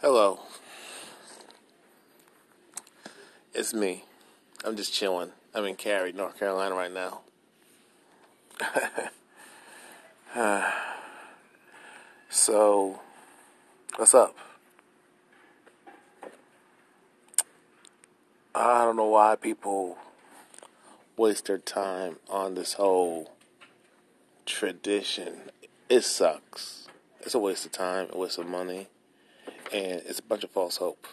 Hello, it's me. I'm just chilling. I'm in Cary, North Carolina right now. So, what's up? I don't know why people waste their time on this whole tradition. It sucks. It's a waste of time, a waste of money, and it's a bunch of false hope.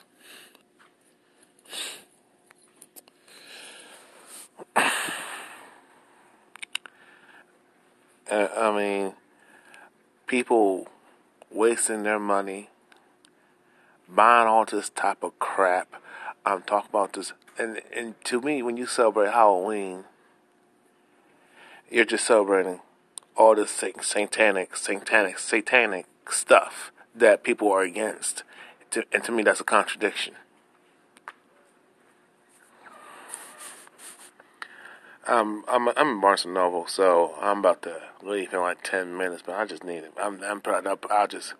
I mean, people wasting their money, buying all this type of crap. I'm talking about this, and to me, when you celebrate Halloween, you're just celebrating all this satanic stuff that people are against. And to me, that's a contradiction. I'm in Barnes and Noble, so I'm about to leave in like 10 minutes. But I just need it. I'm probably up. I'll just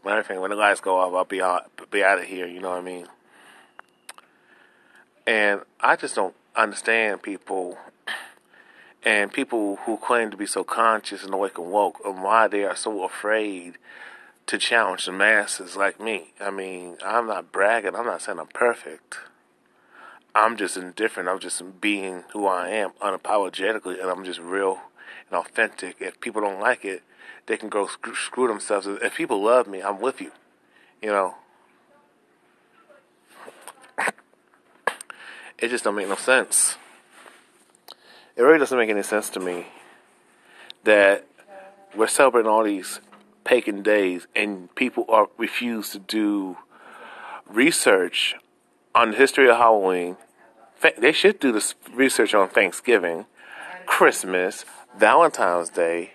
when the lights go off, I'll be out of here. You know what I mean? And I just don't understand people and people who claim to be so conscious and awake and woke, and why they are so afraid to challenge the masses like me. I mean, I'm not bragging. I'm not saying I'm perfect. I'm just indifferent. I'm just being who I am unapologetically, and I'm just real and authentic. If people don't like it, they can go screw themselves. If people love me, I'm with you. You know, it just don't make no sense. It really doesn't make any sense to me that we're celebrating all these pagan days and people refuse to do research on the history of Halloween. They should do this research on Thanksgiving, Christmas, Valentine's Day,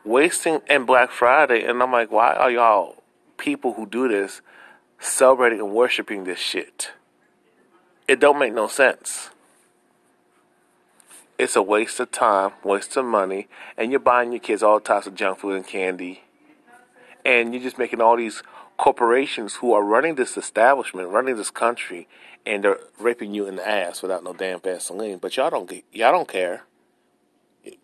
wasting, and Black Friday. And I'm like, why are y'all people who do this celebrating and worshiping this shit? It don't make no sense. It's a waste of time, waste of money, and you're buying your kids all types of junk food and candy. And you're just making all these corporations who are running this establishment, running this country, and they're raping you in the ass without no damn Vaseline. But y'all don't care.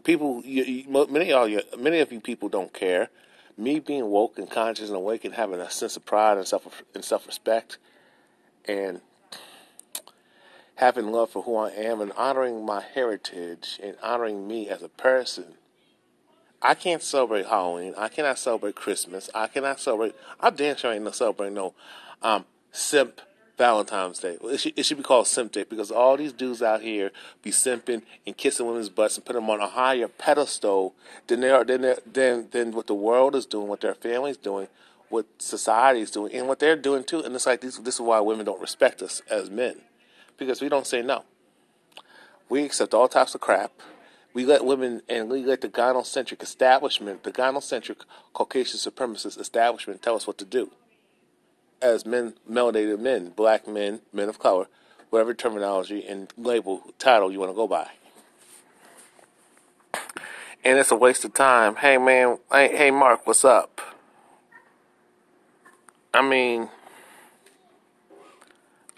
People, many of you people don't care. Me being woke and conscious and awake and having a sense of pride and self-respect, and having love for who I am and honoring my heritage and honoring me as a person. I can't celebrate Halloween. I cannot celebrate Christmas. I damn sure ain't no celebrating no simp Valentine's Day. It should be called Simp Day, because all these dudes out here be simping and kissing women's butts and putting them on a higher pedestal than than what the world is doing, what their family's doing, what society is doing, and what they're doing too. And it's like this is why women don't respect us as men. Because we don't say no. We accept all types of crap. We let women and we let the gynocentric establishment, the gynocentric Caucasian supremacist establishment tell us what to do. As men, melanated men, black men, men of color, whatever terminology and label, title you want to go by. And it's a waste of time. Hey man, hey Mark, what's up? I mean,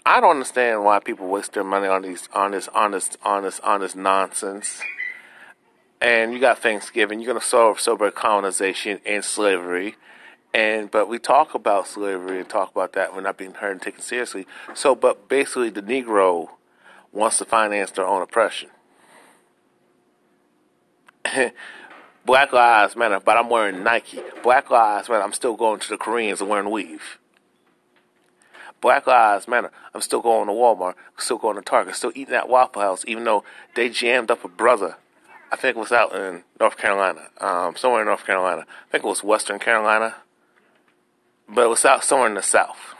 I don't understand why people waste their money on this nonsense. And you got Thanksgiving. You're gonna celebrate colonization and slavery, but we talk about slavery and talk about that. We're not being heard and taken seriously. But basically, the Negro wants to finance their own oppression. Black Lives Matter, but I'm wearing Nike. Black Lives Matter, I'm still going to the Koreans and wearing weave. Black Lives Matter. I'm still going to Walmart, still going to Target, still eating at Waffle House, even though they jammed up a brother. I think it was out in North Carolina, somewhere in North Carolina. I think it was Western Carolina, but it was out somewhere in the South.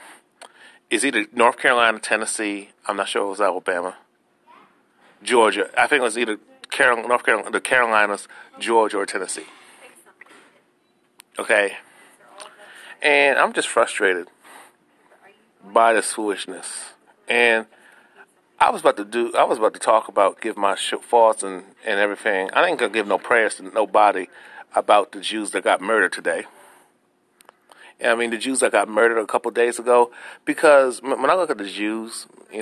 It's either North Carolina, Tennessee. I'm not sure it was Alabama, Georgia. I think it was either North Carolina, the Carolinas, Georgia, or Tennessee. Okay, and I'm just frustrated by this foolishness. And I was about to talk about, give my thoughts and everything. I ain't gonna give no prayers to nobody about the Jews that got murdered today. I mean, the Jews that got murdered a couple days ago, because when I look at the Jews, they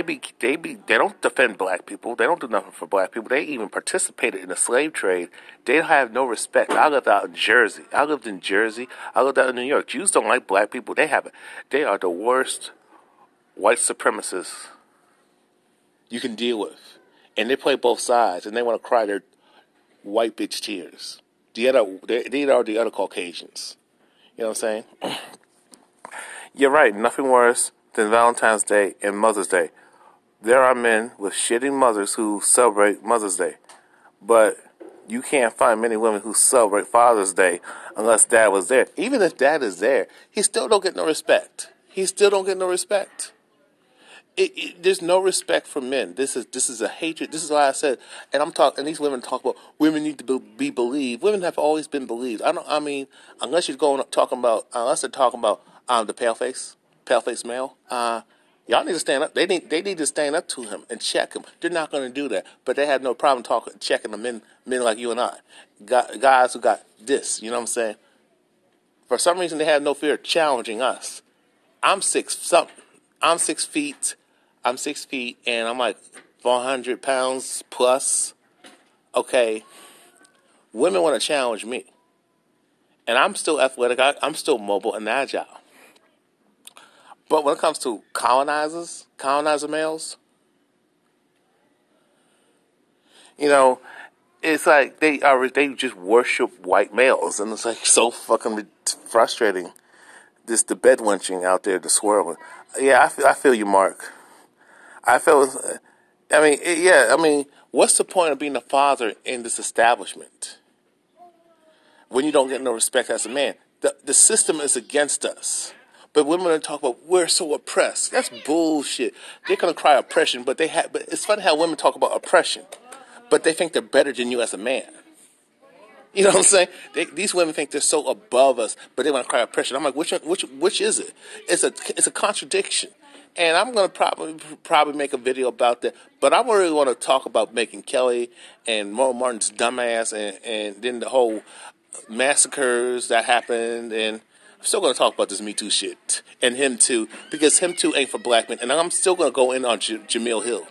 don't defend black people. They don't do nothing for black people. They even participated in the slave trade. They have no respect. I lived out in Jersey. I lived in Jersey. I lived out in New York. Jews don't like black people. They are the worst white supremacists you can deal with. And they play both sides, and they want to cry their white bitch tears. They are the other Caucasians. You know what I'm saying? You're right. Nothing worse than Valentine's Day and Mother's Day. There are men with shitty mothers who celebrate Mother's Day. But you can't find many women who celebrate Father's Day unless Dad was there. Even if Dad is there, he still don't get no respect. There's no respect for men. This is a hatred. This is why I said, and these women talk about women need to be believed. Women have always been believed. Unless they're talking about the pale face male. Y'all need to stand up. They need to stand up to him and check him. They're not going to do that, but they have no problem checking the men like you and I, guys who got this. You know what I'm saying? For some reason, they have no fear of challenging us. I'm 6 feet. I'm 6 feet, and I'm like 400 pounds plus. Okay, women want to challenge me, and I'm still athletic. I'm still mobile and agile. But when it comes to colonizer males, it's like they just worship white males, and it's like so fucking frustrating. The bed wenching out there, the swirling. Yeah, I feel you, Mark. What's the point of being a father in this establishment when you don't get no respect as a man? The system is against us. But women talk about we're so oppressed. That's bullshit. They're gonna cry oppression, but it's funny how women talk about oppression, but they think they're better than you as a man. You know what I'm saying? These women think they're so above us, but they want to cry oppression. I'm like, which is it? It's a contradiction, and I'm gonna probably make a video about that. But I really want to talk about Megyn Kelly and Mo Martin's dumbass, and then the whole massacres that happened, and I'm still gonna talk about this Me Too shit and him too, because him too ain't for black men, and I'm still gonna go in on Jamil Hill.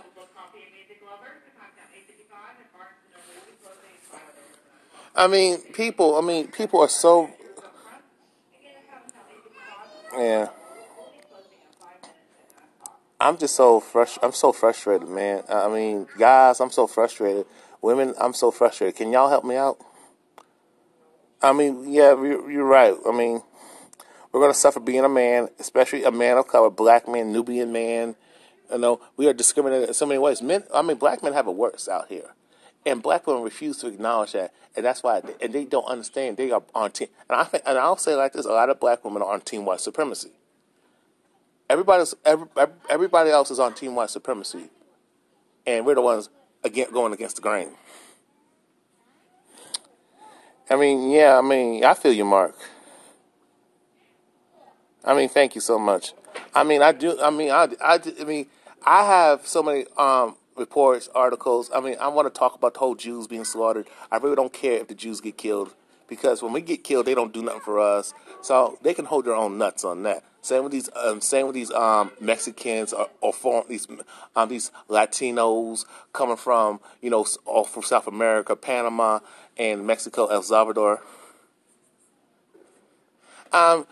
People are so, yeah. I'm so frustrated, man. Guys, I'm so frustrated. Women, I'm so frustrated. Can y'all help me out? Yeah, you're right. We're going to suffer being a man, especially a man of color, black man, Nubian man. We are discriminated in so many ways. Black men have it worse out here. And black women refuse to acknowledge that, and that's why, and they don't understand. They are on team, and I'll say it like this: a lot of black women are on team white supremacy. Everybody else is on team white supremacy, and we're the ones going against the grain. I feel you, Mark. Thank you so much. I have so many reports, articles. I want to talk about the whole Jews being slaughtered. I really don't care if the Jews get killed, because when we get killed, they don't do nothing for us. So they can hold their own nuts on that. Same with these Mexicans or foreign, these Latinos coming from all from South America, Panama, and Mexico, El Salvador. And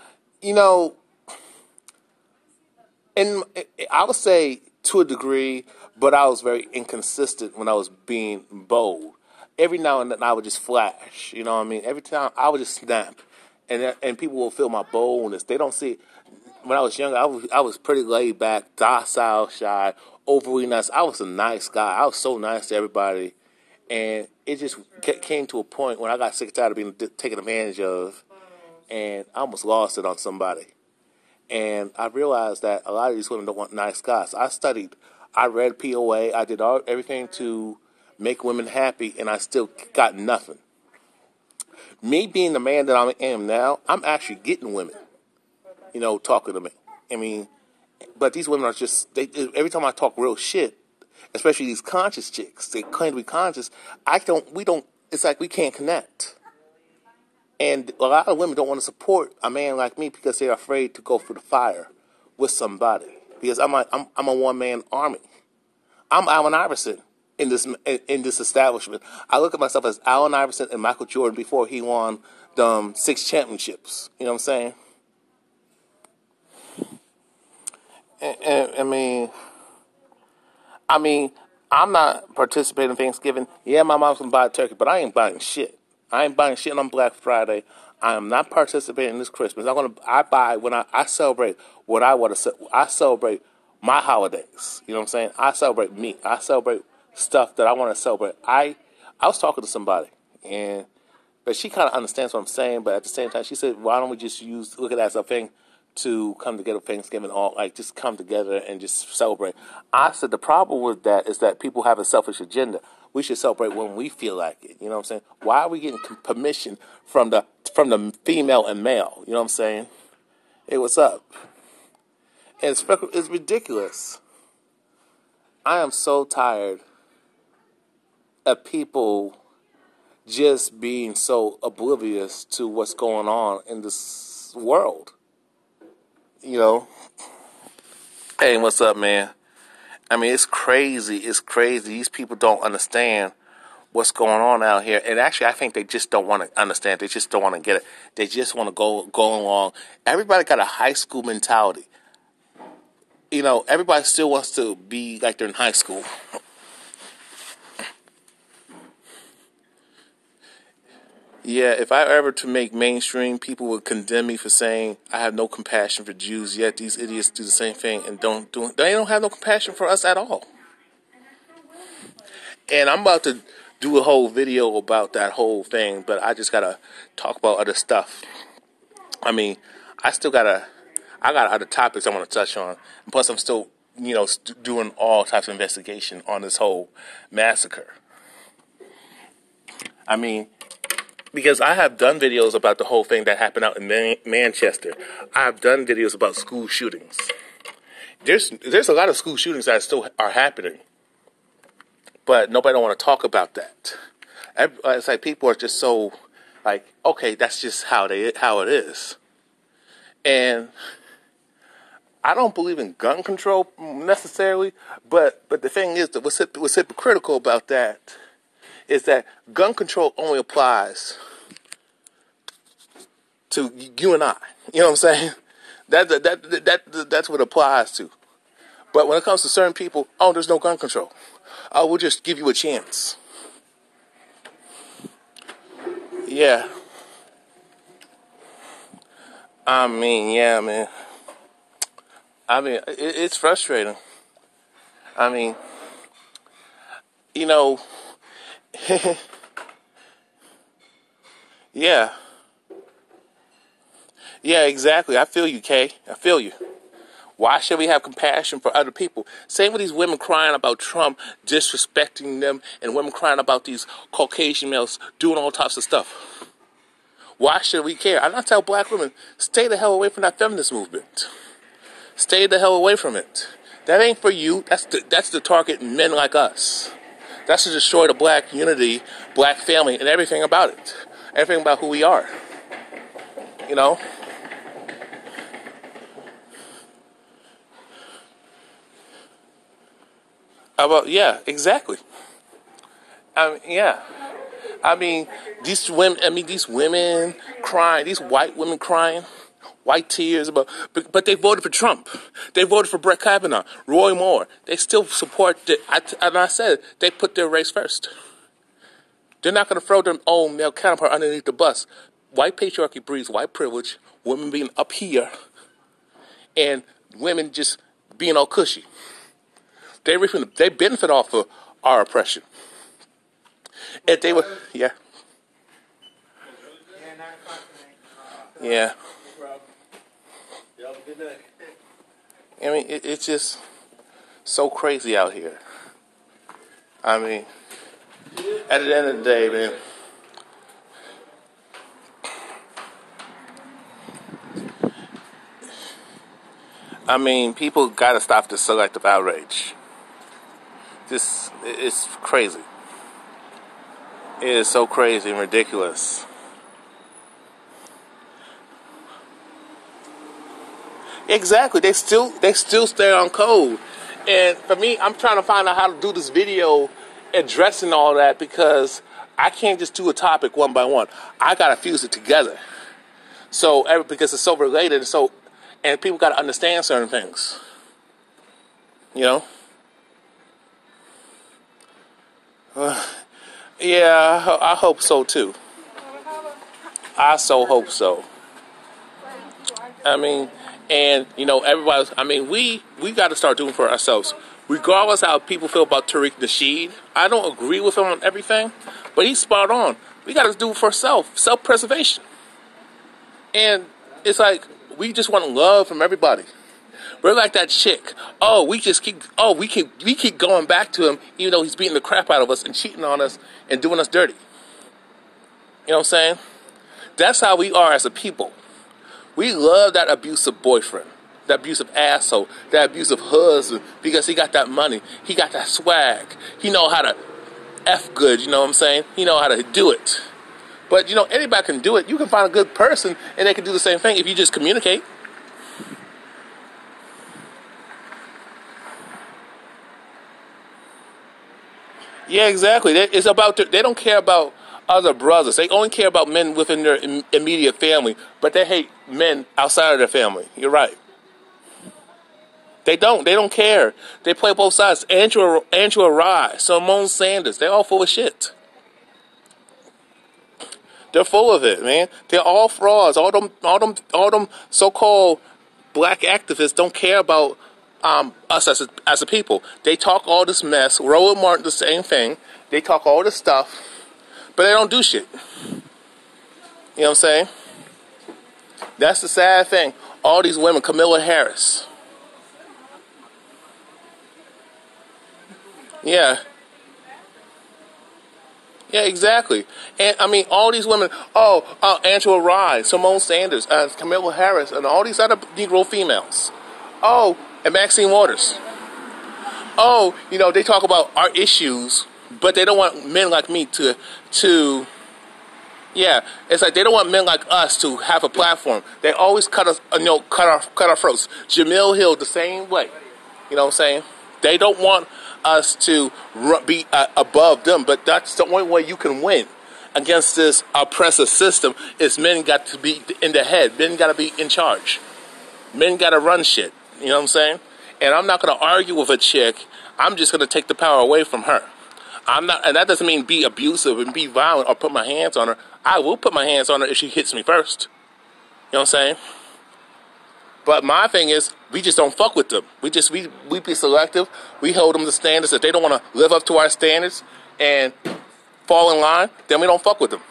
I would say to a degree, but I was very inconsistent when I was being bold. Every now and then I would just flash, you know what I mean? Every time I would just snap, and people will feel my boldness. They don't see it. When I was younger, I was pretty laid back, docile, shy, overly nice. I was a nice guy. I was so nice to everybody, and it just came to a point when I got sick and tired of being taken advantage of, and I almost lost it on somebody. And I realized that a lot of these women don't want nice guys. I read POA, I did everything to make women happy, and I still got nothing. Me being the man that I am now, I'm actually getting women, talking to me. But these women are just, every time I talk real shit, especially these conscious chicks, they claim to be conscious, it's like we can't connect. And a lot of women don't want to support a man like me because they're afraid to go through the fire with somebody. Because I'm a one-man army. I'm Allen Iverson in this establishment. I look at myself as Allen Iverson and Michael Jordan before he won the 6 championships. You know what I'm saying? And I mean, I'm not participating in Thanksgiving. Yeah, my mom's gonna buy a turkey, but I ain't buying shit. I ain't buying shit on Black Friday. I am not participating in this Christmas. I buy when I celebrate what I want to. I celebrate my holidays. You know what I'm saying? I celebrate me. I celebrate stuff that I want to celebrate. I was talking to somebody, but she kind of understands what I'm saying. But at the same time, she said, "Why don't we just look at that as a thing to come together for Thanksgiving, all like just come together and just celebrate?" I said the problem with that is that people have a selfish agenda. We should celebrate when we feel like it. You know what I'm saying? Why are we getting permission from the female and male? You know what I'm saying? Hey, what's up? And it's ridiculous. I am so tired of people just being so oblivious to what's going on in this world. You know? Hey, what's up, man? I mean, it's crazy. It's crazy. These people don't understand what's going on out here. And actually, I think they just don't want to understand. They just don't want to get it. They just want to go along. Everybody got a high school mentality. You know, everybody still wants to be like they're in high school. Yeah, if I ever to make mainstream, people would condemn me for saying I have no compassion for Jews. Yet these idiots do the same thing and they don't have no compassion for us at all. And I'm about to do a whole video about that whole thing, but I just gotta talk about other stuff. I mean, I got other topics I want to touch on. And plus, I'm still, doing all types of investigation on this whole massacre. I mean, because I have done videos about the whole thing that happened out in Manchester. I have done videos about school shootings. There's a lot of school shootings that still are happening, but nobody don't want to talk about that. It's like people are just so like, okay, that's just how it is. And I don't believe in gun control necessarily, but the thing is that what's hypocritical about that is that gun control only applies to you and I. You know what I'm saying? That's what it applies to. But when it comes to certain people, oh, there's no gun control. Oh, we'll just give you a chance. Yeah. I mean, yeah, man. I mean, it's frustrating. I mean, you know, yeah. Yeah, exactly. I feel you, Kay. I feel you. Why should we have compassion for other people? Same with these women crying about Trump disrespecting them and women crying about these Caucasian males doing all types of stuff. Why should we care? I tell black women, stay the hell away from that feminist movement. Stay the hell away from it. That ain't for you. That's to target men like us. That's to destroy the black unity, black family, and everything about it. Everything about who we are. You know? Yeah, exactly. Yeah. I mean, these women crying, these white women crying, white tears but they voted for Trump. They voted for Brett Kavanaugh, Roy Moore. They still support and I said they put their race first. They're not going to throw their own male counterpart underneath the bus. White patriarchy breeds white privilege, women being up here, and women just being all cushy. They benefit off of our oppression. If they were, yeah. Yeah. I mean, it's just so crazy out here. I mean, at the end of the day, man. I mean, people gotta stop this selective outrage. It's crazy. It is so crazy and ridiculous. Exactly. They still stay on code. And for me, I'm trying to find out how to do this video addressing all that because I can't just do a topic one by one. I gotta fuse it together. So because it's so related, and people gotta understand certain things. You know? Yeah, I hope so too. I so hope so. I mean, and everybody's. I mean, we got to start doing for ourselves, regardless how people feel about Tariq Nasheed. I don't agree with him on everything, but he's spot on. We got to do it for self-preservation, and it's like we just want love from everybody. We're like that chick. Oh, we keep going back to him, even though he's beating the crap out of us and cheating on us and doing us dirty. You know what I'm saying? That's how we are as a people. We love that abusive boyfriend, that abusive asshole, that abusive husband, because he got that money, he got that swag, he know how to F good, you know what I'm saying? He know how to do it. But, anybody can do it. You can find a good person, and they can do the same thing if you just communicate. Yeah, exactly. It's about they don't care about other brothers. They only care about men within their immediate family, but they hate men outside of their family. You're right. They don't care. They play both sides. Angela Rye, Simone Sanders, they're all full of shit. They're full of it, man. They're all frauds. All them so-called black activists don't care about us as a people. They talk all this mess. Roland Martin, the same thing. They talk all this stuff, but they don't do shit. You know what I'm saying? That's the sad thing. All these women, Kamala Harris. Yeah. Yeah, exactly. And I mean, all these women, Angela Rye, Simone Sanders, Kamala Harris, and all these other Negro females. Oh, and Maxine Waters. Oh, they talk about our issues, but they don't want men like me to yeah, it's like they don't want men like us to have a platform. They always cut our throats. Jamil Hill the same way. You know what I'm saying? They don't want us to be above them, but that's the only way you can win against this oppressive system. Is men got to be in the head. Men got to be in charge. Men got to run shit. You know what I'm saying? And I'm not going to argue with a chick. I'm just going to take the power away from her. I'm not, and that doesn't mean be abusive and be violent or put my hands on her. I will put my hands on her if she hits me first. You know what I'm saying? But my thing is, we just don't fuck with them. We be selective. We hold them to standards. If they don't want to live up to our standards and fall in line, then we don't fuck with them.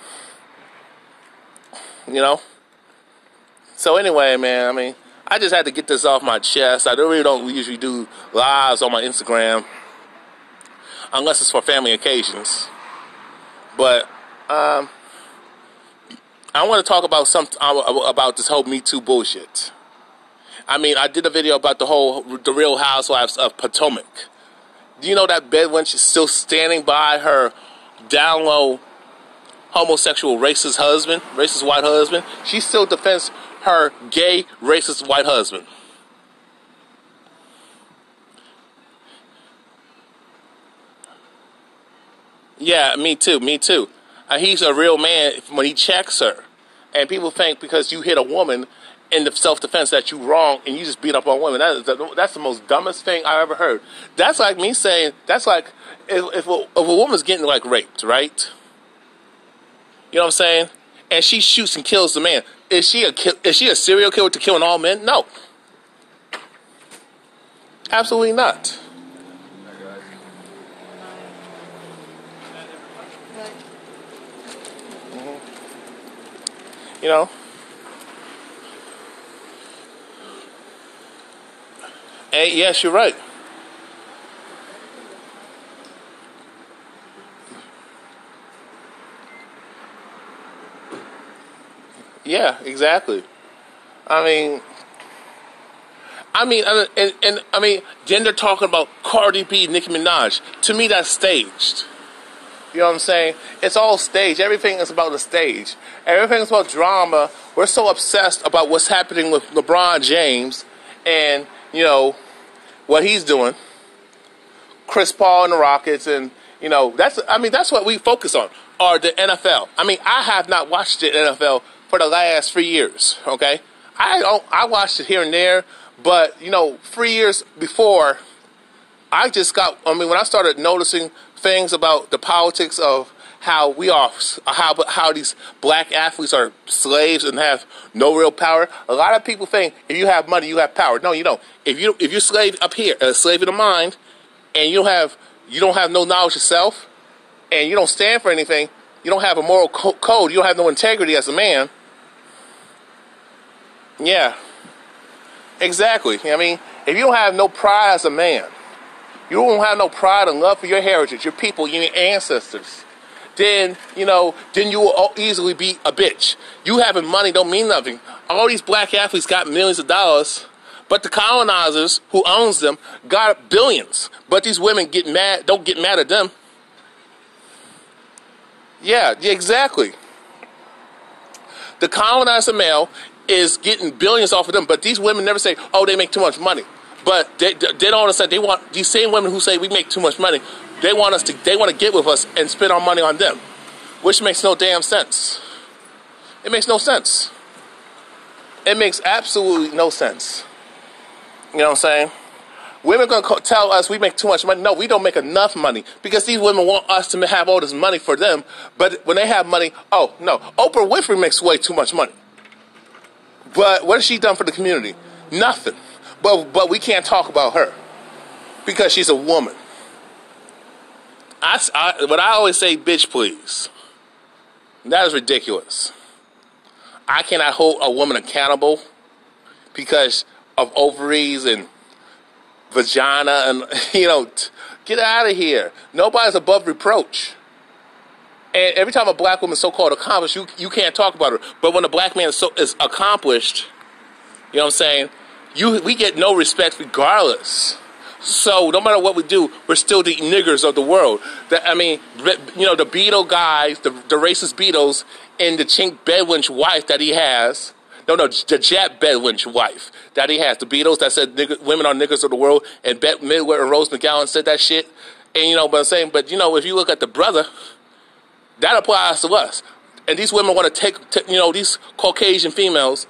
So anyway, man, I mean, I just had to get this off my chest. I really don't usually do lives on my Instagram unless it's for family occasions. But I want to talk about this whole Me Too bullshit. I mean, I did a video about the Real Housewives of Potomac. Do you know that Bedwench is still standing by her down low homosexual racist white husband? She still defends her gay racist white husband. Yeah, me too. He's a real man when he checks her. And people think because you hit a woman in the self-defense that you wrong and you just beat up on women. That's the most dumbest thing I ever heard. That's like me saying, that's like if a woman's getting like raped, right? You know what I'm saying? And she shoots and kills the man. Is she a serial killer to killing all men? No. Absolutely not. You know? And yes, you're right. Yeah, exactly. I mean, then they're talking about Cardi B, Nicki Minaj. To me, that's staged. You know what I'm saying? It's all staged. Everything is about the stage. Everything is about drama. We're so obsessed about what's happening with LeBron James and what he's doing, Chris Paul and the Rockets, and that's what we focus on, or the NFL. I mean, I have not watched the NFL for the last 3 years. Okay, I watched it here and there, but 3 years before, when I started noticing things about the politics of how these black athletes are slaves and have no real power. A lot of people think if you have money, you have power. No, you don't. If you're slave up here, a slave in the mind, and you don't have no knowledge yourself, and you don't stand for anything, you don't have a moral code, you don't have no integrity as a man. Yeah, exactly. I mean, if you don't have no pride as a man, you don't have no pride and love for your heritage, your people, your ancestors, then you will easily be a bitch. You having money don't mean nothing. All these black athletes got millions of dollars, but the colonizers who owns them got billions. But these women don't get mad at them. Yeah, exactly. The colonizer male is getting billions off of them, but these women never say, oh, they make too much money. But they don't understand. They want these same women who say we make too much money. They want to get with us and spend our money on them, which makes no damn sense. It makes no sense. It makes absolutely no sense. You know what I'm saying? Women are going to tell us we make too much money. No, we don't make enough money because these women want us to have all this money for them. But when they have money, oh, no. Oprah Winfrey makes way too much money. But what has she done for the community? Nothing. But we can't talk about her because she's a woman. But I always say, bitch, please. That is ridiculous. I cannot hold a woman accountable because of ovaries and vagina and, get out of here. Nobody's above reproach. And every time a black woman is so-called accomplished, you can't talk about her. But when a black man is accomplished, you know what I'm saying, we get no respect regardless. So no matter what we do, we're still the niggers of the world. The Beatle guys, the racist Beatles, and the chink bedwench wife that he has. No, the Jap bedwench wife that he has. The Beatles that said women are niggers of the world, and Bette Midler and Rose McGowan said that shit. And but I'm saying, if you look at the brother, that applies to us. And these women want to take these Caucasian females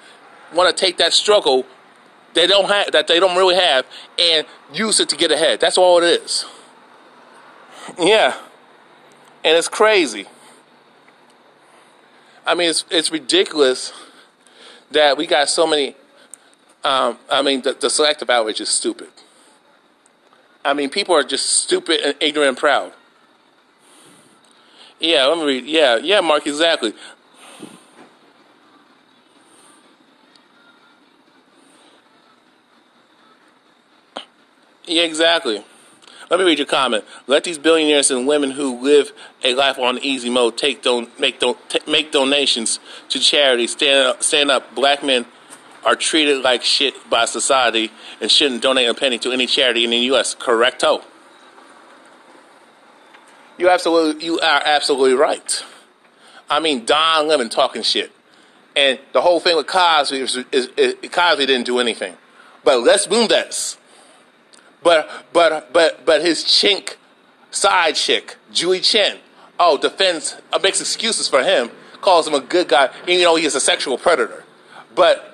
want to take that struggle they don't really have, and use it to get ahead. That's all it is. Yeah, and it's crazy. I mean, it's ridiculous that we got so many. The selective outrage is stupid. I mean, people are just stupid and ignorant and proud. Yeah, let me read. Yeah, Mark, exactly. Yeah, exactly. Let me read your comment. Let these billionaires and women who live a life on easy mode make donations to charity. Stand up. Black men are treated like shit by society and shouldn't donate a penny to any charity in the U.S. Correcto. You are absolutely right. I mean, Don Lemon talking shit, and the whole thing with Cosby Cosby didn't do anything, but Les Moonves. But his chink side chick, Julie Chen, defends, makes excuses for him, calls him a good guy, even though he is a sexual predator.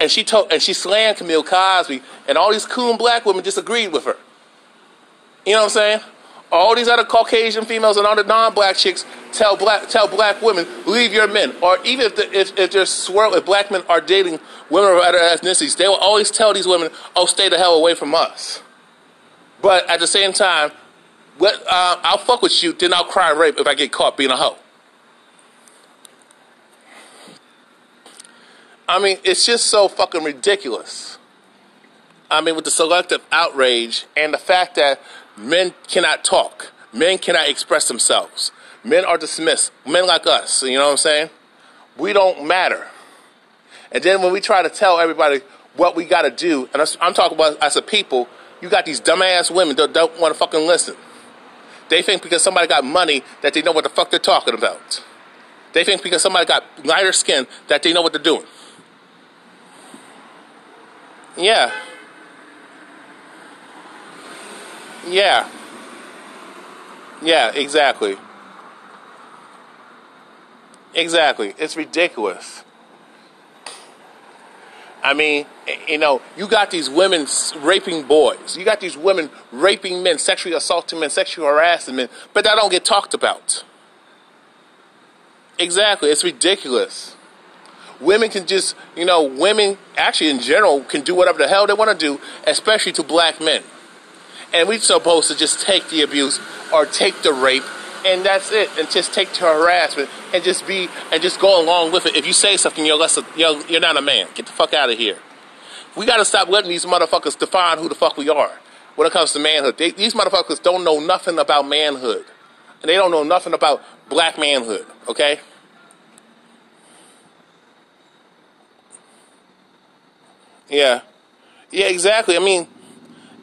And she slammed Camille Cosby, and all these cool black women disagreed with her. You know what I'm saying? All these other Caucasian females and other non-black chicks tell black women, leave your men. Or even if black men are dating women of other ethnicities, they will always tell these women, stay the hell away from us. But at the same time, I'll fuck with you, then I'll cry rape if I get caught being a hoe. I mean, it's just so fucking ridiculous. I mean, with the selective outrage and the fact that men cannot talk, men cannot express themselves, men are dismissed, men like us, you know what I'm saying? We don't matter. And then when we try to tell everybody what we got to do, and I'm talking about as a people, you got these dumbass women that don't want to fucking listen. They think because somebody got money that they know what the fuck they're talking about. They think because somebody got lighter skin that they know what they're doing. Yeah. Yeah. Yeah, exactly. Exactly. It's ridiculous. I mean, you got these women raping boys. You got these women raping men, sexually assaulting men, sexually harassing men, but that don't get talked about. Exactly. It's ridiculous. Women can just, women actually in general can do whatever the hell they want to do, especially to black men. And we're supposed to just take the abuse or take the rape, and that's it, and just take the harassment and just go along with it. If you say something, you're not a man. Get the fuck out of here. We got to stop letting these motherfuckers define who the fuck we are when it comes to manhood. These motherfuckers don't know nothing about manhood, and they don't know nothing about black manhood. Okay. Yeah. Yeah. Exactly. I mean,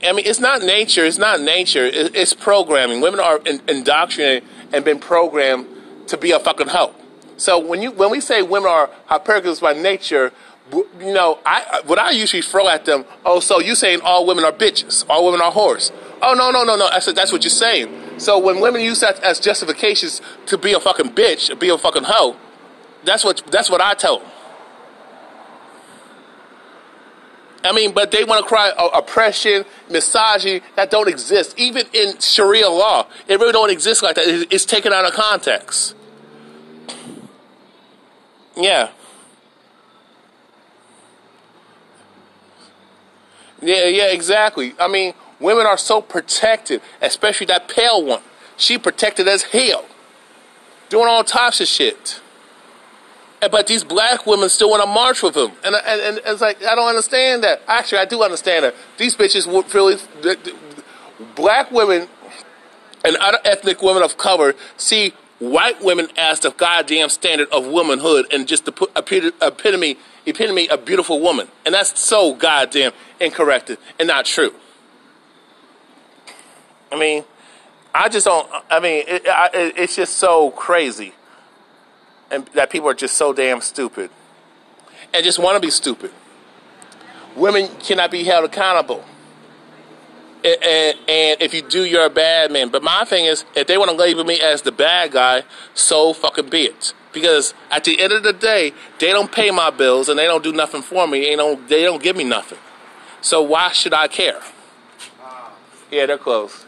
it's not nature. It's not nature. It's programming. Women are indoctrinated and been programmed to be a fucking hoe. So when we say women are hypocrites by nature, what I usually throw at them. Oh, so you saying all women are bitches? All women are whores? Oh, no. I said that's what you're saying. So when women use that as justifications to be a fucking bitch, be a fucking hoe, that's what I tell them. I mean, but they want to cry oppression, misogyny, that don't exist. Even in Sharia law, it really don't exist like that. It's taken out of context. Yeah. Yeah, exactly. I mean, women are so protected, especially that pale one. She protected as hell. Doing all types of shit. But these black women still want to march with him. And it's like, I don't understand that. Actually, I do understand that. These bitches would really... Black women and other ethnic women of color see white women as the goddamn standard of womanhood and just the epitome of beautiful woman. And that's so goddamn incorrect and not true. I mean, I just don't... I mean, it's just so crazy. And that people are just so damn stupid. And just want to be stupid. Women cannot be held accountable. And if you do, you're a bad man. But my thing is, if they want to label me as the bad guy, so fucking be it. Because at the end of the day, they don't pay my bills and they don't do nothing for me. They don't give me nothing. So why should I care? Yeah, they're close.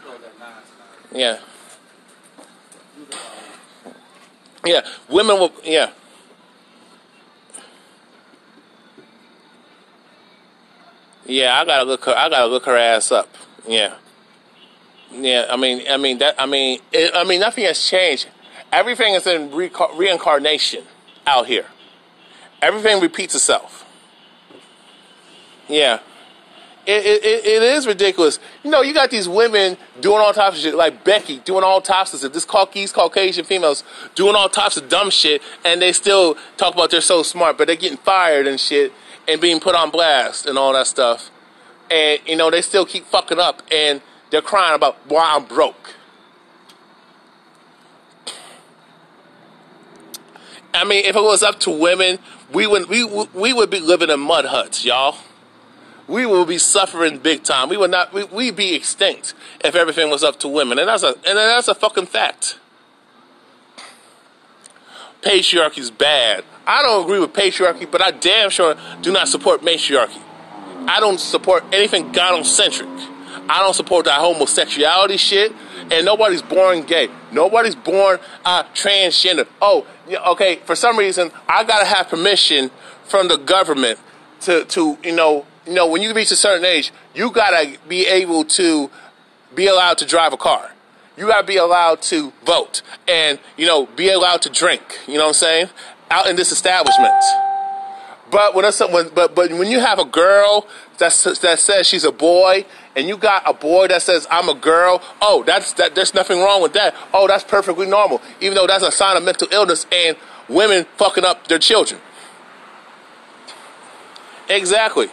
Yeah. Yeah, women will. Yeah. Yeah, I gotta look her ass up. Yeah. Yeah, I mean, nothing has changed. Everything is in reincarnation out here. Everything repeats itself. Yeah. It is ridiculous. You got these women doing all types of shit, like Becky doing all types of shit. These Caucasian females doing all types of dumb shit, and they still talk about they're so smart, but they're getting fired and shit and being put on blast and all that stuff. And, they still keep fucking up, and they're crying about why I'm broke. I mean, if it was up to women, we would be living in mud huts, y'all. We will be suffering big time. We'd be extinct if everything was up to women. And that's a fucking fact. Patriarchy's bad. I don't agree with patriarchy, but I damn sure do not support matriarchy. I don't support anything gynocentric. I don't support that homosexuality shit. And nobody's born gay. Nobody's born transgender. Oh, okay, for some reason, I gotta have permission from the government to when you reach a certain age, you gotta be able to be allowed to drive a car. You gotta be allowed to vote and, be allowed to drink. You know what I'm saying? Out in this establishment. But when you have a girl that says she's a boy, and you got a boy that says I'm a girl, there's nothing wrong with that. Oh, that's perfectly normal, even though that's a sign of mental illness and women fucking up their children. Exactly.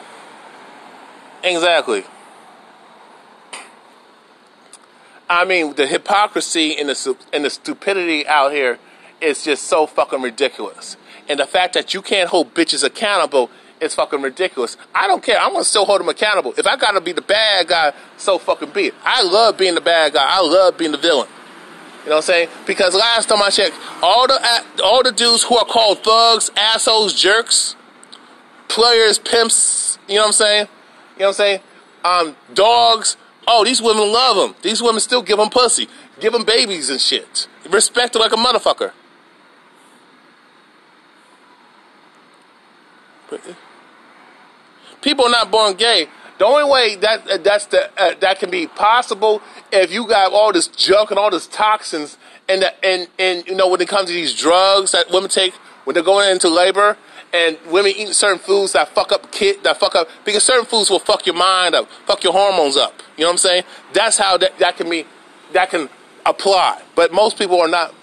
I mean, the hypocrisy and the stupidity out here is just so fucking ridiculous. And the fact that you can't hold bitches accountable It's fucking ridiculous. I don't care. I'm gonna still hold them accountable. If I gotta be the bad guy, so fucking be it. I love being the bad guy. I love being the villain. You know what I'm saying? Because last time I checked, all the dudes who are called thugs, assholes, jerks, players, pimps, you know what I'm saying? You know what I'm saying? Dogs. Oh, these women love them. These women still give them pussy, give them babies and shit. Respect them like a motherfucker. People are not born gay. The only way that can be possible if you got all this junk and all this toxins and you know, when it comes to these drugs that women take when they're going into labor, and women eating certain foods that fuck up because certain foods will fuck your mind up, fuck your hormones up. You know what I'm saying? That's how that can apply. But most people are not.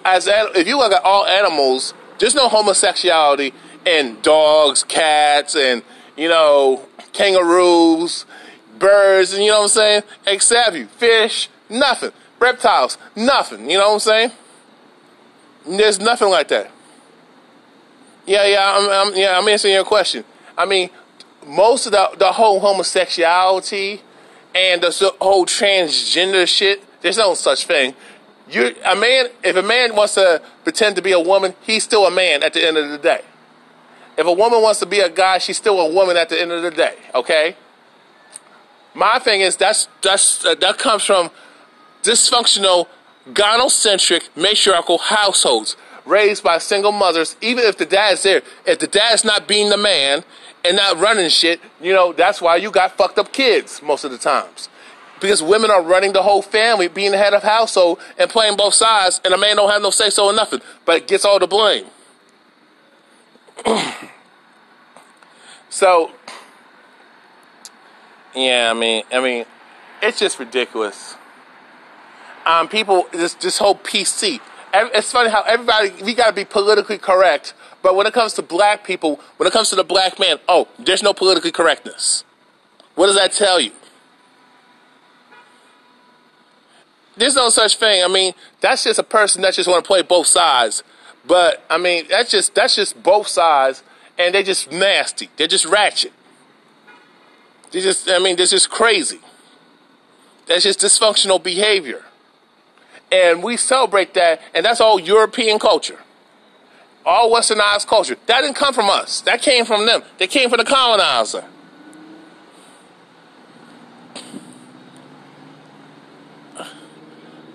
If you look at all animals, there's no homosexuality in dogs, cats, and you know, kangaroos, birds, and you know what I'm saying? Except you, fish, nothing. Reptiles, nothing. You know what I'm saying? There's nothing like that. I'm answering your question. I mean, most of the whole homosexuality and the whole transgender shit, there's no such thing. If a man wants to pretend to be a woman, he's still a man at the end of the day. If a woman wants to be a guy, she's still a woman at the end of the day. Okay. My thing is that comes from dysfunctional, gynocentric, matriarchal households raised by single mothers. Even if the dad's there, if the dad's not being the man and not running shit, you know, that's why you got fucked up kids most of the times. Because women are running the whole family, being the head of household and playing both sides, and a man don't have no say so or nothing, but gets all the blame. So, yeah, I mean, it's just ridiculous. People, this whole PC. It's funny how we gotta be politically correct, but when it comes to black people, when it comes to the black man, oh, there's no politically correctness. What does that tell you? There's no such thing. I mean, that's just a person that just want to play both sides. But I mean, that's just both sides, and they're just nasty. They're just ratchet. They're just crazy. That's just dysfunctional behavior. And we celebrate that, and that's all European culture. All westernized culture. That didn't come from us. That came from them. They came from the colonizer.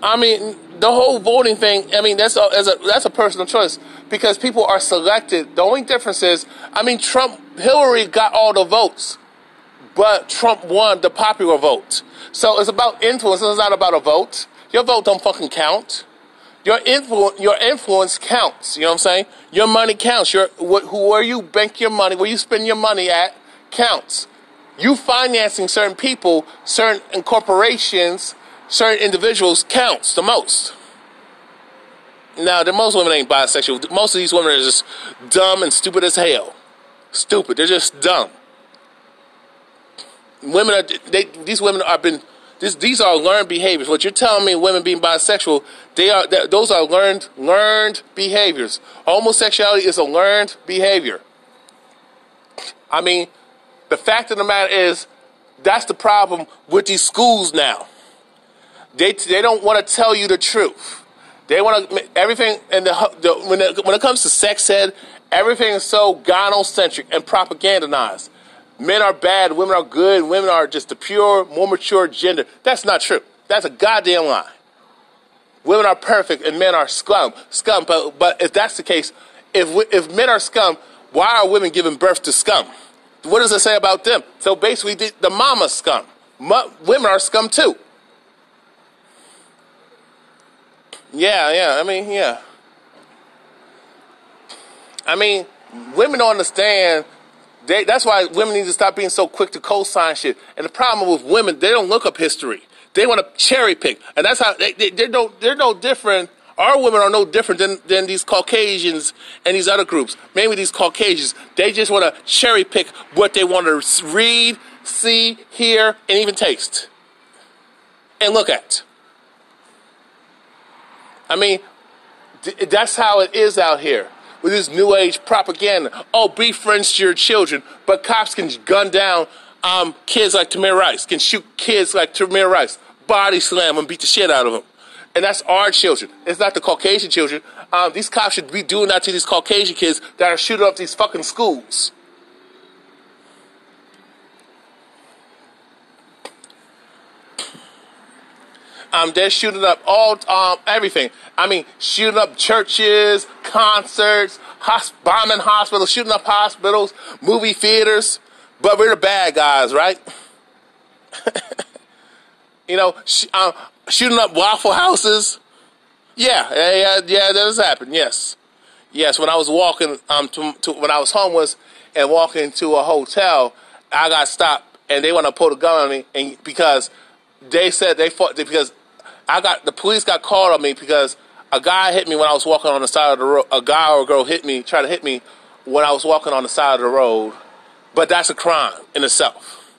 I mean, the whole voting thing, I mean, that's a personal choice because people are selected. The only difference is, I mean, Hillary got all the votes, but Trump won the popular vote. So it's about influence. It's not about a vote. Your vote don't fucking count. Your influence counts. You know what I'm saying? Your money counts. Where you bank your money, where you spend your money at, counts. You financing certain people, certain corporations, certain individuals counts the most. Now, most women ain't bisexual. Most of these women are just dumb and stupid as hell. Stupid. They're just dumb. These are learned behaviors. What you're telling me, women being bisexual, those are learned behaviors. Homosexuality is a learned behavior. I mean, the fact of the matter is, that's the problem with these schools now. They don't want to tell you the truth. They want to everything, and when it comes to sex ed, everything is so gynocentric and propagandized. Men are bad, women are good, women are just the pure, more mature gender. That's not true. That's a goddamn lie. Women are perfect and men are scum. But if that's the case, if men are scum, why are women giving birth to scum? What does it say about them? So basically, the mama's scum. Women are scum too. Yeah. I mean, women don't understand. That's why women need to stop being so quick to co-sign shit. And the problem with women, they don't look up history. They want to cherry pick, and that's how they're no different. Our women are no different than these Caucasians and these other groups. Mainly these Caucasians. They just want to cherry pick what they want to read, see, hear, and even taste, and look at. I mean, that's how it is out here. with this new age propaganda. Oh, be friends to your children, but cops can gun down kids like Tamir Rice, can shoot kids like Tamir Rice, body slam them, beat the shit out of them. And that's our children. It's not the Caucasian children. These cops should be doing that to these Caucasian kids that are shooting up these fucking schools. They're shooting up everything. I mean, shooting up churches, concerts, bombing hospitals, shooting up hospitals, movie theaters. But we're the bad guys, right? Shooting up Waffle Houses. Yeah, that has happened. Yes. When I was walking, when I was homeless and walking to a hotel, I got stopped and they want to pull the gun on me, and because they said they fought because the police got called on me because a guy hit me when I was walking on the side of the road. A guy or a girl tried to hit me when I was walking on the side of the road. But that's a crime in itself.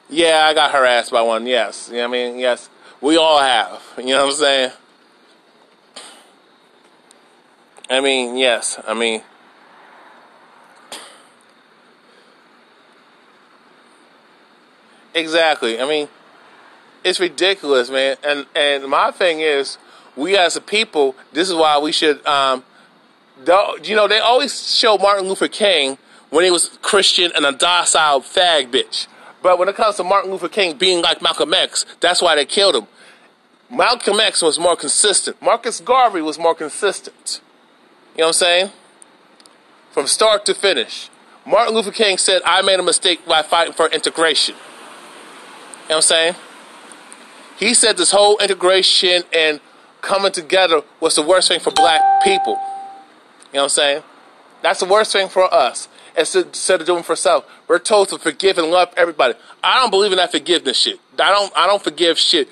Yeah, I got harassed by one, yes. You know what I mean? Yes. We all have. You know what I'm saying? I mean, yes. I mean, exactly. I mean, it's ridiculous, man. And my thing is, we as a people, this is why we should, they always show Martin Luther King when he was Christian and a docile fag bitch. But when it comes to Martin Luther King being like Malcolm X, that's why they killed him. Malcolm X was more consistent. Marcus Garvey was more consistent. You know what I'm saying? From start to finish. Martin Luther King said, I made a mistake by fighting for integration. You know what I'm saying? He said this whole integration and coming together was the worst thing for black people. You know what I'm saying? That's the worst thing for us. Instead of doing for self, we're told to forgive and love everybody. I don't believe in that forgiveness shit. I don't forgive shit.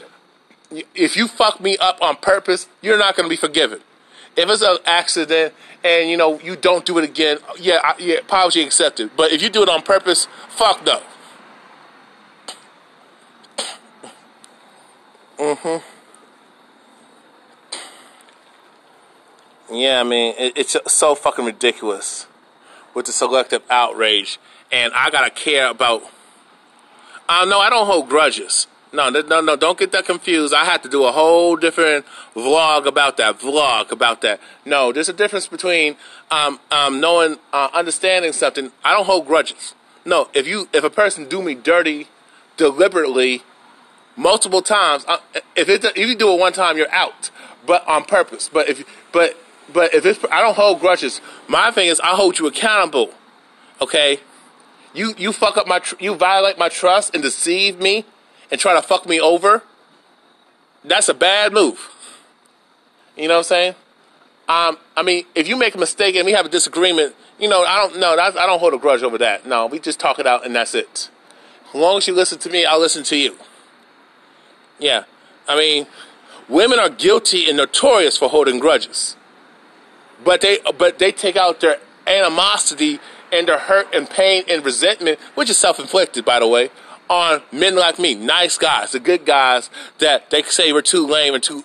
If you fuck me up on purpose, you're not going to be forgiven. If it's an accident and you don't do it again, yeah, apology accepted. But if you do it on purpose, fuck no. Yeah, I mean, it's so fucking ridiculous with the selective outrage, and I gotta care about. No, I don't hold grudges. No, don't get that confused. I had to do a whole different vlog about that. No, there's a difference between knowing, understanding something. I don't hold grudges. No, if a person do me dirty deliberately multiple times, if you do it one time, you're out, but on purpose. But if I don't hold grudges. My thing is, I hold you accountable. Okay, you fuck up you violate my trust and deceive me and try to fuck me over. That's a bad move. You know what I'm saying? I mean, if you make a mistake and we have a disagreement, I don't hold a grudge over that. No, we just talk it out and that's it. As long as you listen to me, I'll listen to you. Yeah, I mean, women are guilty and notorious for holding grudges. But they take out their animosity and their hurt and pain and resentment, which is self-inflicted, by the way, on men like me, nice guys, the good guys that they say we're too lame and too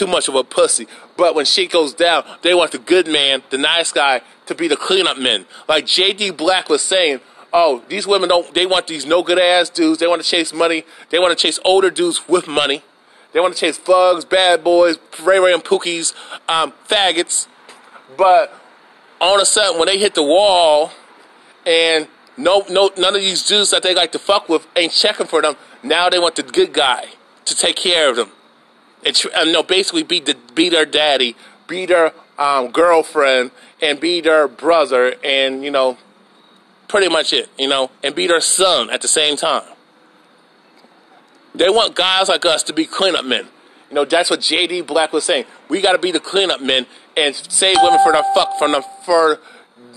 much of a pussy. But when shit goes down, they want the good man, the nice guy, to be the cleanup men. Like J.D. Black was saying, oh, these women they want these no good ass dudes. They want to chase money. They want to chase older dudes with money. They want to chase thugs, bad boys, Ray Ray and Pookies, faggots. But all of a sudden, when they hit the wall, and none of these dudes that they like to fuck with ain't checking for them, now they want the good guy to take care of them. And basically be their daddy, be their girlfriend, and be their brother, and pretty much it, and be their son at the same time. They want guys like us to be cleanup men. That's what J.D. Black was saying. We got to be the cleanup men and save women for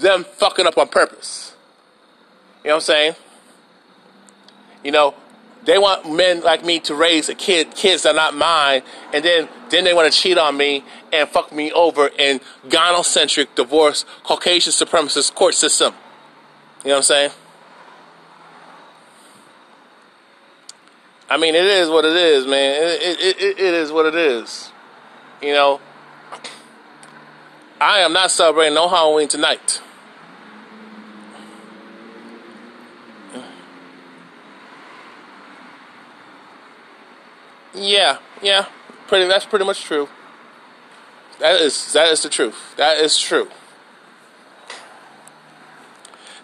them fucking up on purpose. You know what I'm saying? They want men like me to raise kids that are not mine, and then they want to cheat on me and fuck me over in gynocentric, divorce, Caucasian supremacist court system. You know what I'm saying? I mean, it is what it is, man. It is what it is. I am not celebrating no Halloween tonight. Yeah. That's pretty much true. That is the truth. That is true.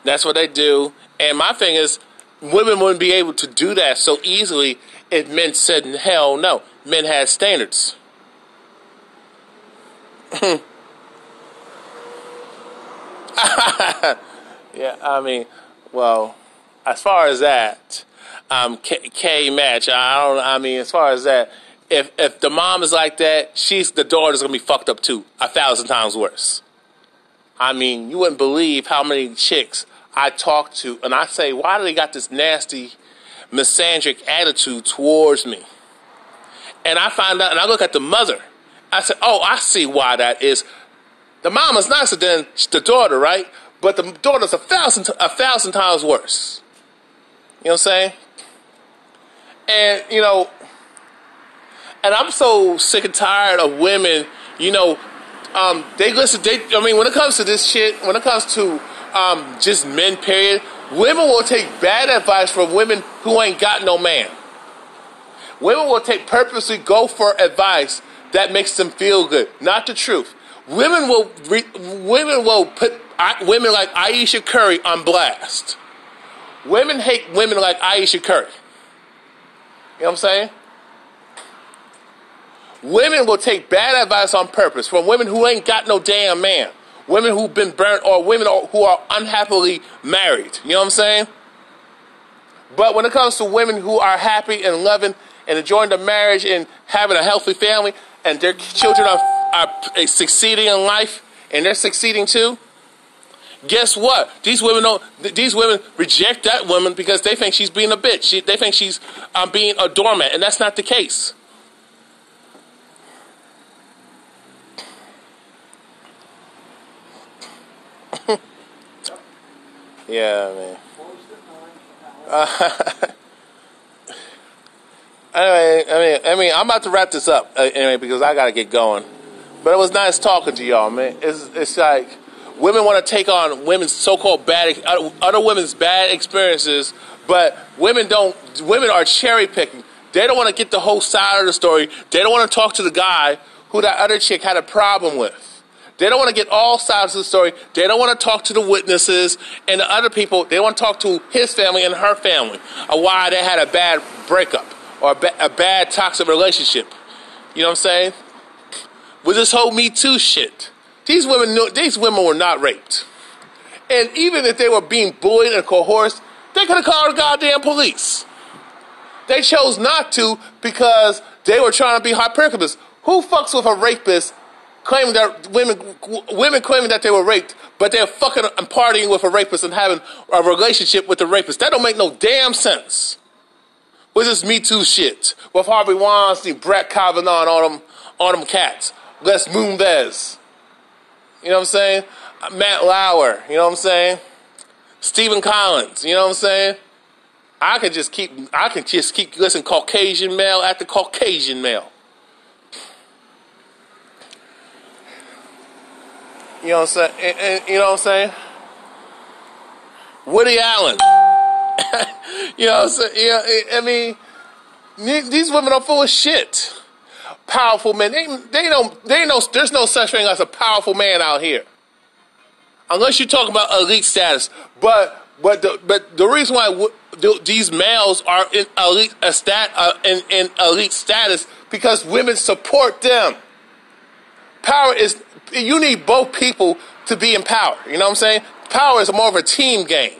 That's what they do. And my thing is, women wouldn't be able to do that so easily if men said hell no. Men had standards. Yeah, I mean, well, as far as that, K match. I mean, as far as that, if the mom is like that, the daughter's gonna be fucked up too, 1,000 times worse. I mean, you wouldn't believe how many chicks I talk to, and I say, why do they got this nasty, misandric attitude towards me? And I find out, and I look at the mother. I said, oh, I see why that is. The mom is nicer than the daughter, right? But the daughter's 1,000 times worse. You know what I'm saying? And, you know, and I'm so sick and tired of women, you know, when it comes to this shit, when it comes to just men, period, women will take bad advice from women who ain't got no man. Women will purposely go for advice that makes them feel good, not the truth. Women will put women like Aisha Curry on blast. Women hate women like Aisha Curry. You know what I'm saying? Women will take bad advice on purpose from women who ain't got no damn man. Women who've been burnt, or women who are unhappily married. You know what I'm saying? But when it comes to women who are happy and loving and enjoying their marriage and having a healthy family, and their children are succeeding in life, and they're succeeding too, guess what? These women reject that woman because they think she's being a bitch. They think she's being a doormat, and that's not the case. Yeah, man. Anyway, I'm about to wrap this up anyway because I gotta get going. But it was nice talking to y'all, man. It's like women want to take on women's so-called other women's bad experiences, but women are cherry picking. They don't want to get the whole side of the story. They don't want to talk to the guy who that other chick had a problem with. They don't want to get all sides of the story. They don't want to talk to the witnesses and the other people. They want to talk to his family and her family of why they had a bad breakup or a bad toxic relationship. You know what I'm saying? With this whole Me Too shit, these women were not raped. And even if they were being bullied and coerced, they could have called the goddamn police. They chose not to because they were trying to be hypocrites. Who fucks with a rapist claiming that women claiming that they were raped, but they're fucking and partying with a rapist and having a relationship with the rapist? That don't make no damn sense. With this Me Too shit, with Harvey Weinstein, Brett Kavanaugh, and all them cats, Les Moonves, you know what I'm saying? Matt Lauer, you know what I'm saying? Stephen Collins, you know what I'm saying? I can just keep listening Caucasian male after Caucasian male. You know what I'm saying? And you know what I'm saying? Woody Allen. You know what I'm saying? Yeah, I mean, these women are full of shit. Powerful men. There's no such thing as a powerful man out here. Unless you're talking about elite status. But the reason why these males are in elite status because women support them. Power is, you need both people to be in power. You know what I'm saying? Power is more of a team game.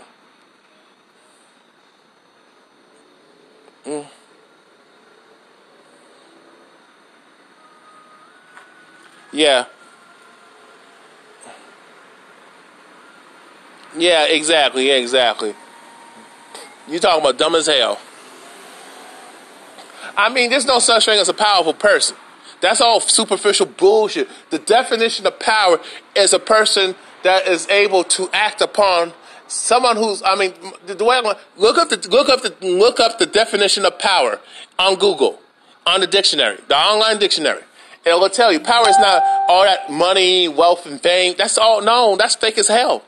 Yeah. Yeah, exactly. Yeah, exactly. You talking about dumb as hell. I mean, there's no such thing as a powerful person. That's all superficial bullshit. The definition of power is a person that is able to act upon someone who's. I mean, the way look up the definition of power on Google, on the dictionary, the online dictionary, And I will tell you, power is not all that money, wealth, and fame. That's all, no, that's fake as hell.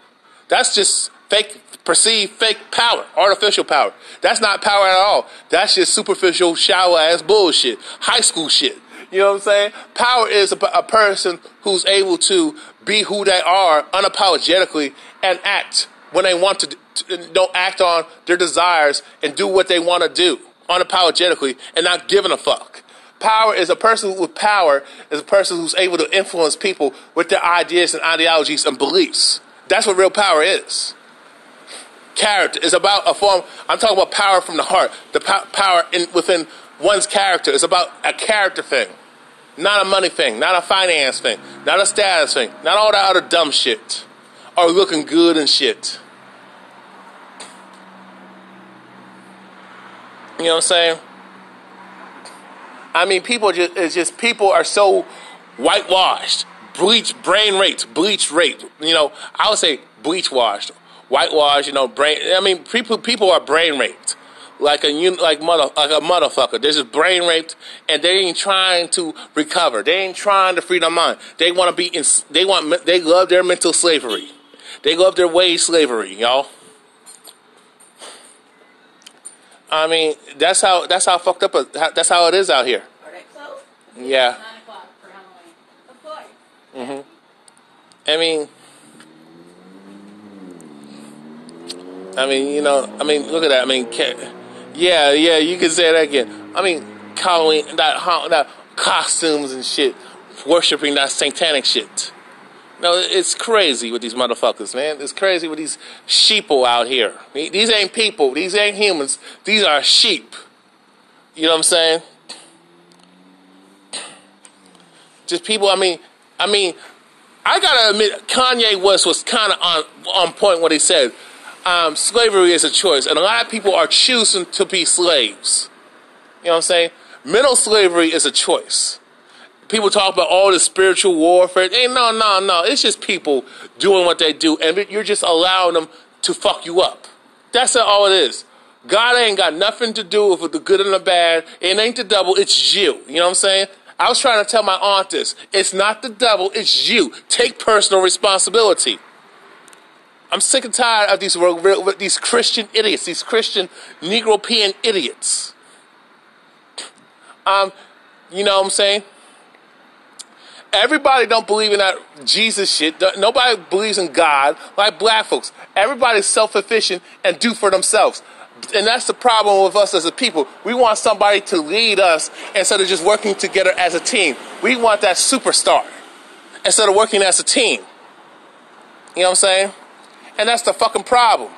That's just fake, perceived fake power, artificial power. That's not power at all. That's just superficial, shallow-ass bullshit, high school shit. You know what I'm saying? Power is a person who's able to be who they are unapologetically and act when they want to, don't act on their desires and do what they want to do unapologetically and not giving a fuck. Power is a person with power is a person who's able to influence people with their ideas and ideologies and beliefs. That's what real power is. Character is about a form. I'm talking about power from the heart. The power within one's character is about a character thing, not a money thing, not a finance thing, not a status thing, not all that other dumb shit or looking good and shit. You know what I'm saying? I mean, people are so whitewashed, brain raped, bleach raped. You know, I would say bleach washed, whitewashed. You know, people are brain raped, like a motherfucker. They're just brain raped, and they ain't trying to recover. They ain't trying to free their mind. They want to be they love their mental slavery. They love their wage slavery, y'all. I mean, that's how fucked up. That's how it is out here. Are they closed? Yeah. 9 o'clock for Halloween. Of course. Mhm. I mean, you know, look at that. I mean, yeah, you can say that again. I mean, Halloween, that costumes and shit, worshiping that satanic shit. No, it's crazy with these motherfuckers, man. It's crazy with these sheeple out here. These ain't people. These ain't humans. These are sheep. You know what I'm saying? Just people, I mean, I gotta admit, Kanye West was kind of on point what he said. Slavery is a choice, and a lot of people are choosing to be slaves. You know what I'm saying? Mental slavery is a choice. People talk about all the spiritual warfare. Hey, no. It's just people doing what they do, and you're just allowing them to fuck you up. That's all it is. God ain't got nothing to do with the good and the bad. It ain't the devil, it's you. You know what I'm saying? I was trying to tell my aunt this. It's not the devil, it's you. Take personal responsibility. I'm sick and tired of these Christian idiots, these Christian Negropean idiots. You know what I'm saying? Everybody don't believe in that Jesus shit. Nobody believes in God like black folks. Everybody's self-sufficient and do for themselves. And that's the problem with us as a people. We want somebody to lead us instead of just working together as a team. We want that superstar instead of working as a team. You know what I'm saying? And that's the fucking problem.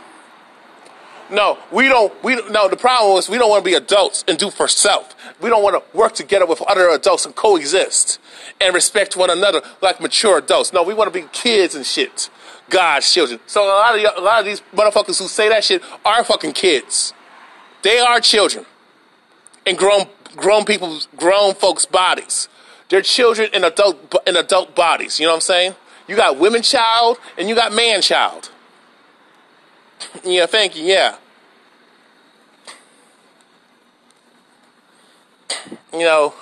No, the problem is we don't want to be adults and do for self. We don't want to work together with other adults and coexist and respect one another like mature adults. No, we want to be kids and shit. God's children. So a lot of these motherfuckers who say that shit are fucking kids. They are children in grown folks' bodies. They're children in adult bodies. You know what I'm saying? You got women child and you got man child. Yeah, thank you, yeah. You know,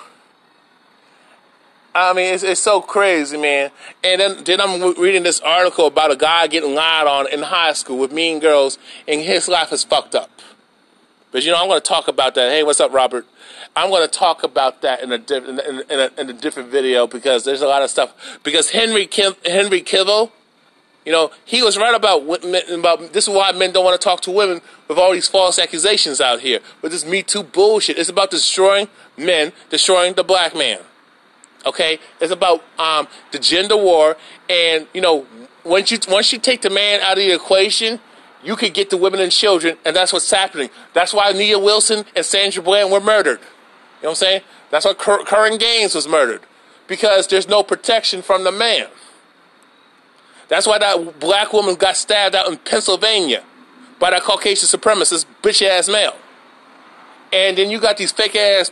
I mean, it's so crazy, man. And then I'm reading this article about a guy getting lied on in high school with mean girls, and his life is fucked up. But, you know, I'm going to talk about that. Hey, what's up, Robert? I'm going to talk about that in a different video because there's a lot of stuff. Because Henry Cavill, you know, he was right about this is why men don't want to talk to women with all these false accusations out here. With this Me Too bullshit. It's about destroying men, destroying the black man. Okay? It's about the gender war. And, you know, once you take the man out of the equation, you could get the women and children, and that's what's happening. That's why Nia Wilson and Sandra Bland were murdered. You know what I'm saying? That's why Curran Gaines was murdered. Because there's no protection from the man. That's why that black woman got stabbed out in Pennsylvania by that Caucasian supremacist bitch-ass male. And then you got these fake-ass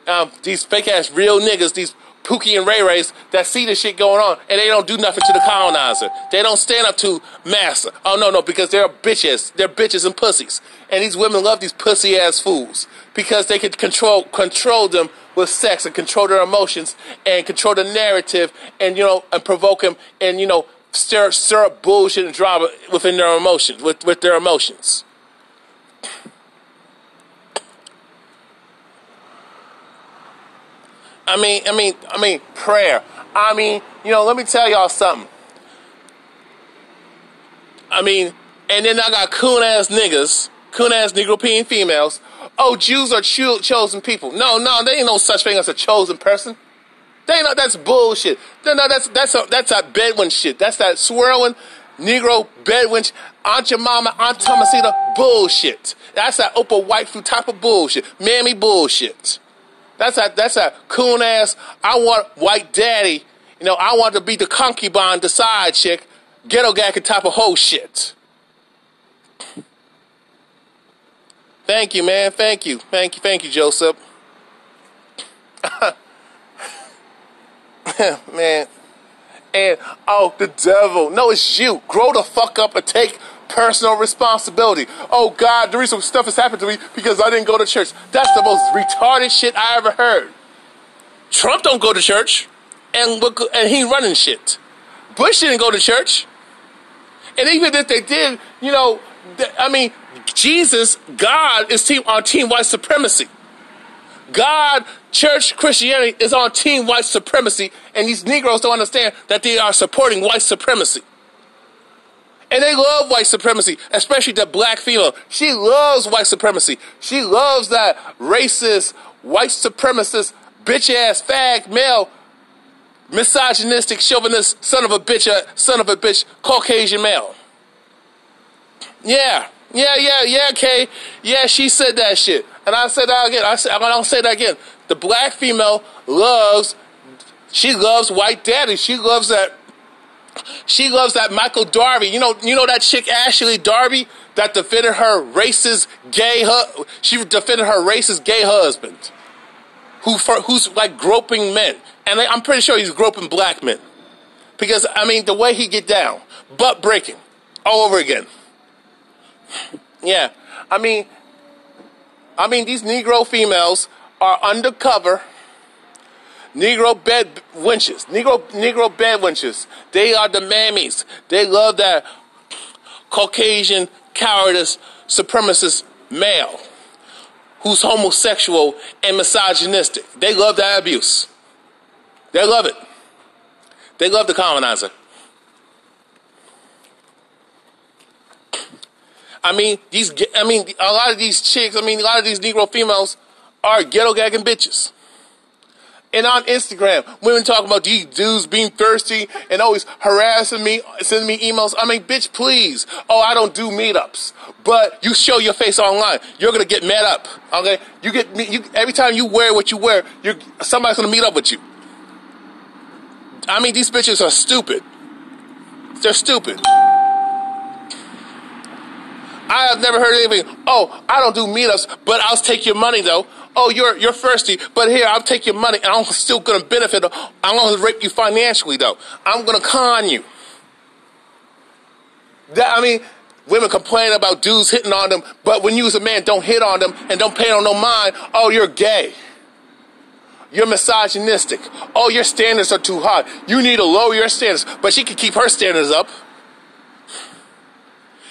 real niggas, these Pookie and Ray Rays that see this shit going on and they don't do nothing to the colonizer. They don't stand up to massa. Oh, no, because they're bitches. They're bitches and pussies. And these women love these pussy-ass fools because they can control them with sex and control their emotions and control the narrative and, and provoke them and, stir up bullshit and drama within their emotions, with their emotions. I mean, prayer. Let me tell y'all something. And then I got coon-ass niggas, coon-ass Negropean females. Oh, Jews are chosen people. No, there ain't no such thing as a chosen person. That's bullshit. No, that's that Bedouin shit. That's that swirling Negro Bedouin, Aunt your mama, Aunt Thomasita bullshit. That's that Oprah Whitefield type of bullshit. Mammy bullshit. That's a coon ass. I want white daddy. I want to be the concubine, the side chick, ghetto gacker type of whole shit. Thank you, man. Thank you, Joseph. Man. And the devil. No, it's you. Grow the fuck up and take personal responsibility. Oh God, the reason stuff has happened to me because I didn't go to church. That's the most retarded shit I ever heard. Trump don't go to church, and he running shit. Bush didn't go to church, and even if they did, Jesus, God is on team white supremacy. God, church, Christianity is on team white supremacy, and these Negroes don't understand that they are supporting white supremacy. And they love white supremacy, especially the black female. She loves white supremacy. She loves that racist, white supremacist, bitch-ass, fag, male, misogynistic, chauvinist, son of a bitch, Caucasian male. Yeah, Kay. Yeah, she said that shit. And I said that again. I'll say that again. The black female loves white daddy. She loves that Michael Darby. You know that chick Ashley Darby that defended her racist gay husband, who's like groping men, and I'm pretty sure he's groping black men, because the way he get down, butt breaking, all over again. Yeah, these Negro females are undercover Negro bed wenches. Negro bed wenches. They are the mammies. They love that Caucasian, cowardice, supremacist male who's homosexual and misogynistic. They love that abuse. They love it. They love the colonizer. A lot of these chicks, a lot of these Negro females are ghetto gagging bitches. And on Instagram, women talking about these dudes being thirsty and always harassing me, sending me emails. Bitch, please. Oh, I don't do meetups. But you show your face online, you're going to get met up. Okay? Every time you wear what you wear, somebody's going to meet up with you. These bitches are stupid. They're stupid. I have never heard anything. Oh, I don't do meetups, but I'll take your money though. Oh, you're thirsty, but here, I'll take your money, and I'm still going to benefit. I'm going to rape you financially, though. I'm going to con you. Women complain about dudes hitting on them, but when you as a man don't hit on them and don't pay on no mind, oh, you're gay. You're misogynistic. Oh, your standards are too high. You need to lower your standards, but she can keep her standards up.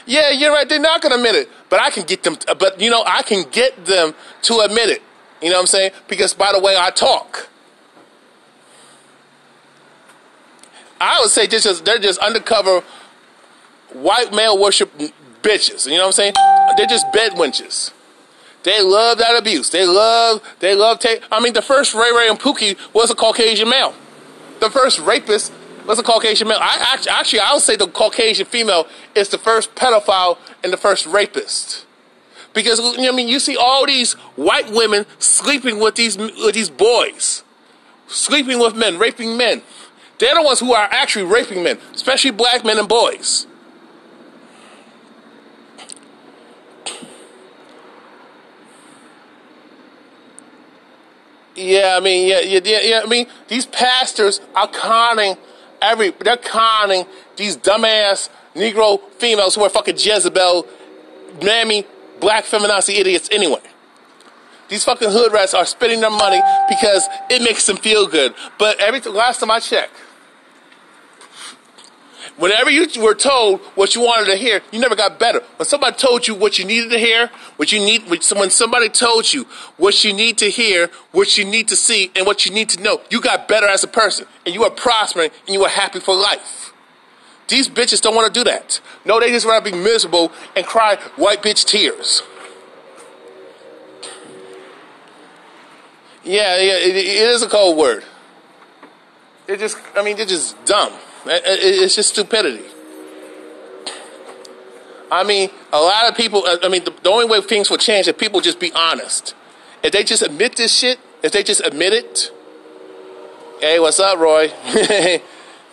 Yeah, you're right, they're not going to admit it, but I can get them, I can get them to admit it. You know what I'm saying? Because by the way I talk. I would say they're just undercover white male worship bitches. You know what I'm saying? They're just bed wenches. They love that abuse. The first Ray Ray and Pookie was a Caucasian male. The first rapist was a Caucasian male. I would say the Caucasian female is the first pedophile and the first rapist. Because you see all these white women sleeping with these boys, sleeping with men, raping men. They're the ones who are actually raping men, especially black men and boys. Yeah, I mean, yeah. I mean, these pastors are they're conning these dumbass Negro females who are fucking Jezebel, mammy, black feminazi idiots anyway. These fucking hood rats are spending their money because it makes them feel good. But last time I checked, whenever you were told what you wanted to hear, you never got better. When somebody told you what you needed to hear, when somebody told you what you need to hear, what you need to see, and what you need to know, you got better as a person, and you are prospering, and you are happy for life. These bitches don't want to do that. No, they just want to be miserable and cry white bitch tears. Yeah, it is a cold word. They're just dumb. It's just stupidity. I mean, a lot of people, the only way things will change is if people just be honest. If they just admit this shit, if they just admit it, hey, what's up, Roy?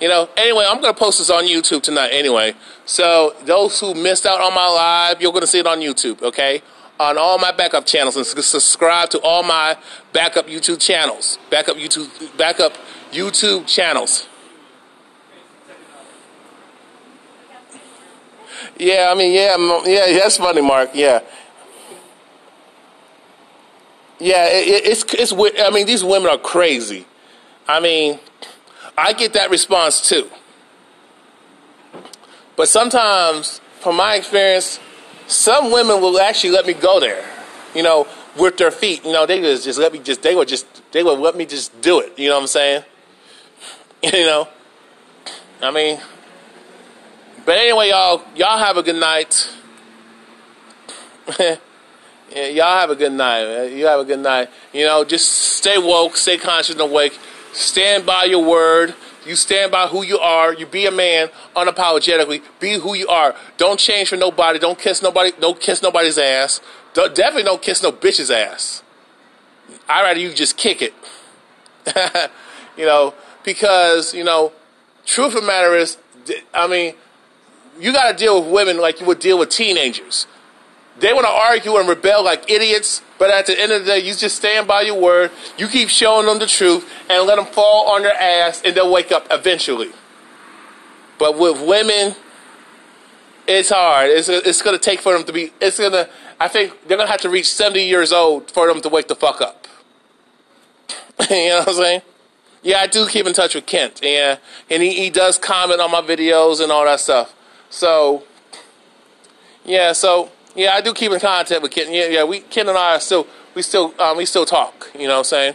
Anyway, I'm going to post this on YouTube tonight anyway. So those who missed out on my live, you're going to see it on YouTube, okay? On all my backup channels, and subscribe to all my backup YouTube channels. Backup YouTube channels. Yeah, that's funny, Mark. Yeah. Yeah, it's weird. I mean, these women are crazy. I mean, I get that response too. But sometimes, from my experience, some women will actually let me go there, with their feet. They would let me just do it. You know what I'm saying? I mean, but anyway, y'all have a good night. Yeah, y'all have a good night. You have a good night. Just stay woke, stay conscious and awake. Stand by your word. You stand by who you are. You be a man unapologetically. Be who you are. Don't change for nobody. Don't kiss nobody. Don't kiss nobody's ass. Definitely don't kiss no bitch's ass. I'd rather you just kick it. Because, truth of the matter is, you got to deal with women like you would deal with teenagers. They want to argue and rebel like idiots, but at the end of the day, you just stand by your word. You keep showing them the truth and let them fall on their ass, and they'll wake up eventually. But with women, it's hard. It's going to take for them to be. I think they're going to have to reach 70 years old for them to wake the fuck up. You know what I'm saying? Yeah, I do keep in touch with Kent, and he does comment on my videos and all that stuff. So, yeah, I do keep in contact with Kent. Yeah, Kent and I are still talk. You know what I'm saying?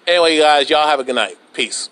Anyway, you guys, y'all have a good night. Peace.